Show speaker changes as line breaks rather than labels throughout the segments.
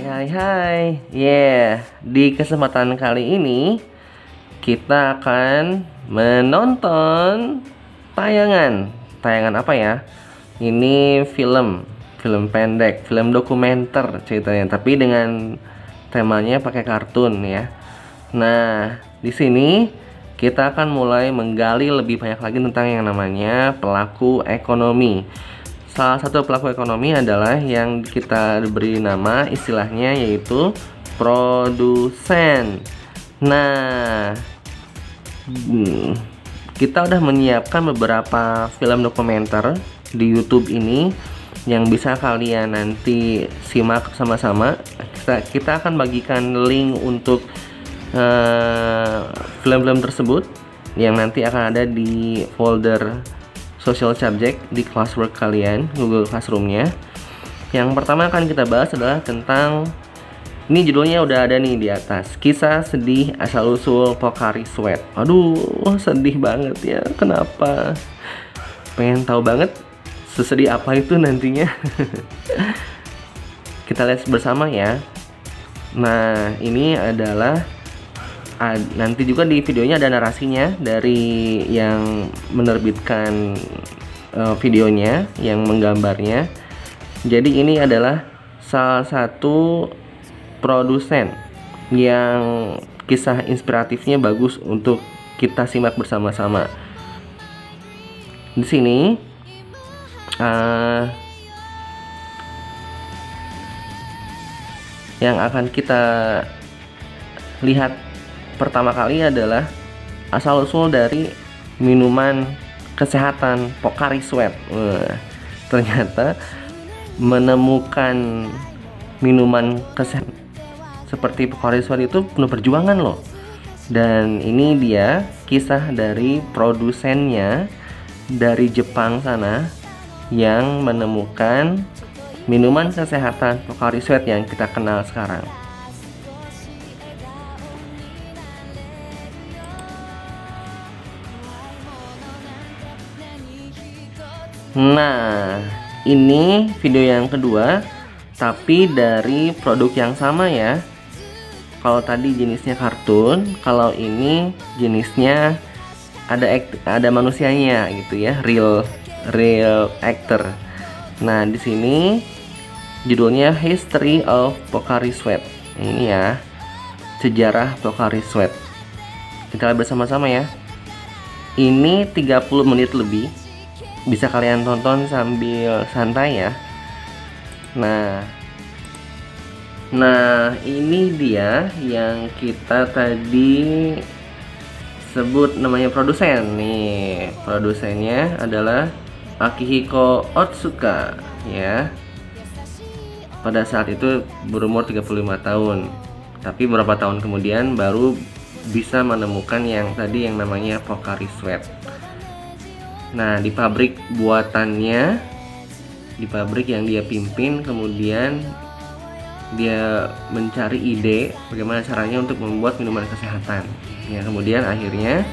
Hai. Di kesempatan kali ini kita akan menonton tayangan apa ya? Ini film pendek, film dokumenter ceritanya, tapi dengan temanya pakai kartun ya. Nah, di sini kita akan mulai menggali lebih banyak lagi tentang yang namanya pelaku ekonomi. Salah satu pelaku ekonomi adalah yang kita beri nama istilahnya yaitu produsen. Nah, kita udah menyiapkan beberapa film dokumenter di YouTube ini yang bisa kalian nanti simak sama-sama. Kita akan bagikan link untuk film-film tersebut yang nanti akan ada di folder social subject di classwork kalian, Google Classroom-nya. Yang pertama akan kita bahas adalah tentang, ini judulnya udah ada nih di atas, kisah sedih asal-usul Pocari Sweat. Aduh, sedih banget ya. Kenapa? Pengen tahu banget sesedih apa itu nantinya. Kita lihat bersama ya. Nah, ini adalah nanti juga di videonya ada narasinya dari yang menerbitkan videonya, yang menggambarnya. Jadi ini adalah salah satu produsen yang kisah inspiratifnya bagus untuk kita simak bersama-sama. Di sini yang akan kita lihat pertama kali adalah asal-usul dari minuman kesehatan Pocari Sweat. Ternyata menemukan minuman kesehatan seperti Pocari Sweat itu penuh perjuangan loh. Dan ini dia kisah dari produsennya dari Jepang sana yang menemukan minuman kesehatan Pocari Sweat yang kita kenal sekarang. Nah, ini video yang kedua, tapi dari produk yang sama ya. Kalau tadi jenisnya kartun, kalau ini jenisnya ada manusianya gitu ya, real actor. Nah, di sini judulnya History of Pocari Sweat. Ini ya, sejarah Pocari Sweat. Kita lihat bersama-sama ya. Ini 30 menit lebih. Bisa kalian tonton sambil santai ya. Nah, ini dia yang kita tadi sebut namanya produsen. Nih, produsennya adalah Akihiko Otsuka ya. Pada saat itu berumur 35 tahun. Tapi beberapa tahun kemudian baru bisa menemukan yang tadi yang namanya Pocari Sweat. Nah, di pabrik buatannya, di pabrik yang dia pimpin, kemudian dia mencari ide bagaimana caranya untuk membuat minuman kesehatan. Ya, kemudian akhirnya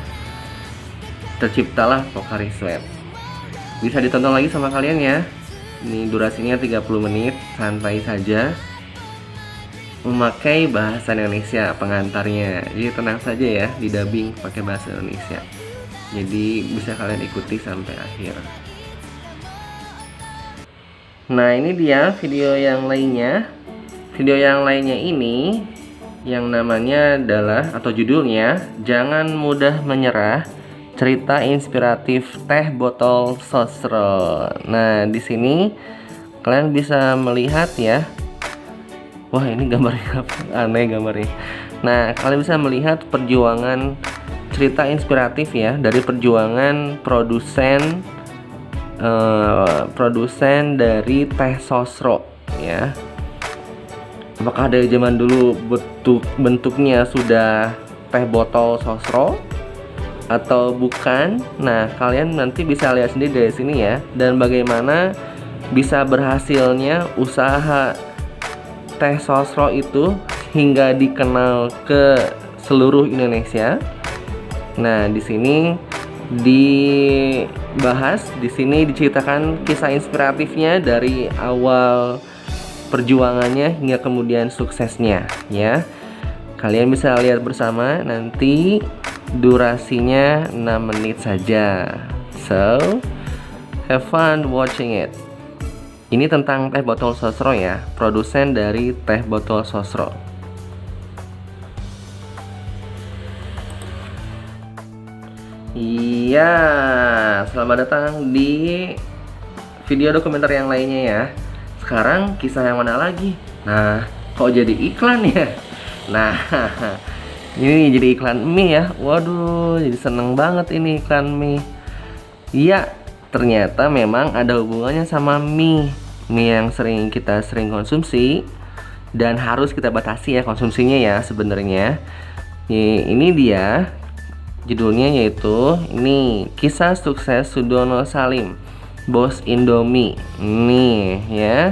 terciptalah Pocari Sweat. Bisa ditonton lagi sama kalian ya. Ini durasinya 30 menit, santai saja. Memakai bahasa Indonesia pengantarnya. Jadi tenang saja ya, didubbing pakai bahasa Indonesia. Jadi bisa kalian ikuti sampai akhir. Nah, ini dia video yang lainnya. Video yang lainnya ini yang namanya adalah, atau judulnya, Jangan Mudah Menyerah, Cerita Inspiratif Teh Botol Sosro. Nah, di sini kalian bisa melihat ya. Wah, ini gambarnya aneh gambarnya. Nah, kalian bisa melihat perjuangan, cerita inspiratif ya dari perjuangan produsen dari teh sosro ya. Apakah dari zaman dulu bentuknya sudah teh botol sosro atau bukan? Nah, kalian nanti bisa lihat sendiri dari sini ya. Dan bagaimana bisa berhasilnya usaha teh sosro itu hingga dikenal ke seluruh Indonesia. Nah, di sini dibahas, di sini diceritakan kisah inspiratifnya dari awal perjuangannya hingga kemudian suksesnya ya. Kalian bisa lihat bersama, nanti durasinya 6 menit saja. So, have fun watching it. Ini tentang Teh Botol Sosro ya, produsen dari Teh Botol Sosro. Iya, selamat datang di video dokumenter yang lainnya ya. Sekarang kisah yang mana lagi? Nah, kok jadi iklan ya? Nah, ini jadi iklan mie ya. Waduh, jadi seneng banget ini iklan mie. Iya, ternyata memang ada hubungannya sama mie. Mie yang kita sering konsumsi dan harus kita batasi ya konsumsinya ya sebenarnya. Ini dia judulnya, yaitu ini kisah sukses Sudono Salim, bos Indomie. Nih ya,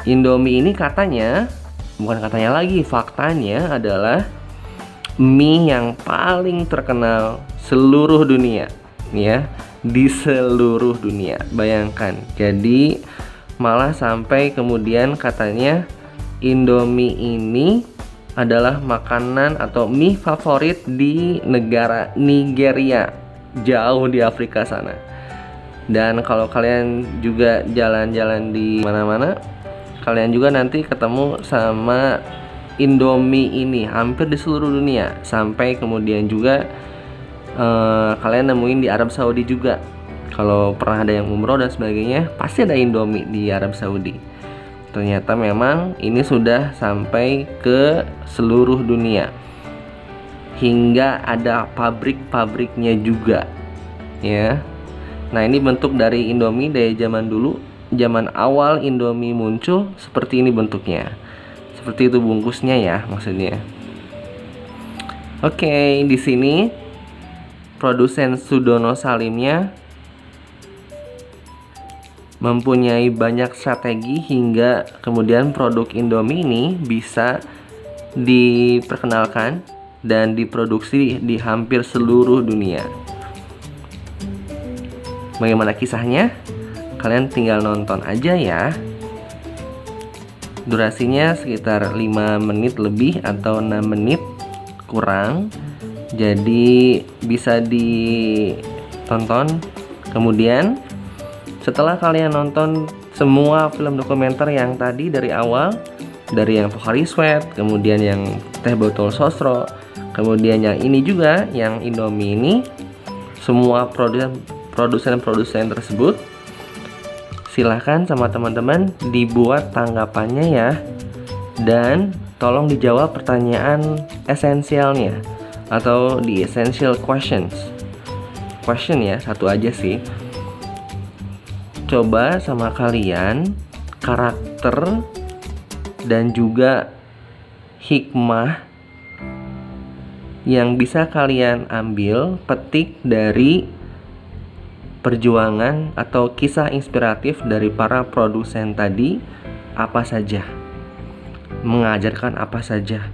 Indomie ini katanya, bukan katanya lagi, faktanya adalah mie yang paling terkenal seluruh dunia ya, di seluruh dunia. Bayangkan, jadi malah sampai kemudian katanya Indomie ini adalah makanan atau mie favorit di negara Nigeria, jauh di Afrika sana. Dan kalau kalian juga jalan-jalan di mana-mana, kalian juga nanti ketemu sama Indomie ini hampir di seluruh dunia. Sampai kemudian juga kalian nemuin di Arab Saudi juga. Kalau pernah ada yang umroh dan sebagainya, pasti ada Indomie di Arab Saudi. Ternyata memang ini sudah sampai ke seluruh dunia, hingga ada pabrik-pabriknya juga ya. Nah, ini bentuk dari Indomie dari zaman dulu, zaman awal Indomie muncul, seperti ini bentuknya. Seperti itu bungkusnya ya, maksudnya. Oke, di sini produsen Sudono Salimnya mempunyai banyak strategi hingga kemudian produk Indomie ini bisa diperkenalkan dan diproduksi di hampir seluruh dunia. Bagaimana kisahnya? Kalian tinggal nonton aja ya. Durasinya sekitar 5 menit lebih atau 6 menit kurang. Jadi bisa ditonton. Kemudian setelah kalian nonton semua film dokumenter yang tadi dari awal, dari yang Pocari Sweat, kemudian yang Teh Botol Sosro, kemudian yang ini juga, yang Indomie ini, semua produsen-produsen tersebut, silahkan sama teman-teman dibuat tanggapannya ya, dan tolong dijawab pertanyaan esensialnya atau the essential questions. Question ya, satu aja sih. Coba sama kalian karakter dan juga hikmah yang bisa kalian ambil petik dari perjuangan atau kisah inspiratif dari para produsen tadi apa saja, mengajarkan apa saja,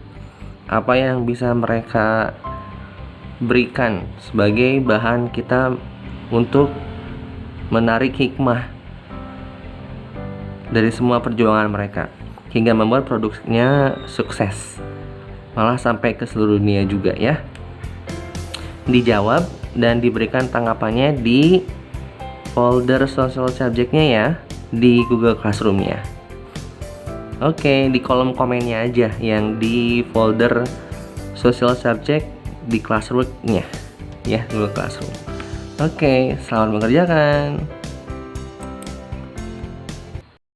apa yang bisa mereka berikan sebagai bahan kita untuk menarik hikmah dari semua perjuangan mereka hingga membuat produknya sukses, malah sampai ke seluruh dunia juga ya. Dijawab dan diberikan tanggapannya di folder social subject-nya ya, di Google Classroom-nya. Oke, di kolom komennya aja yang di folder social subject di Classroom-nya ya, Google Classroom. Oke, selamat mengerjakan.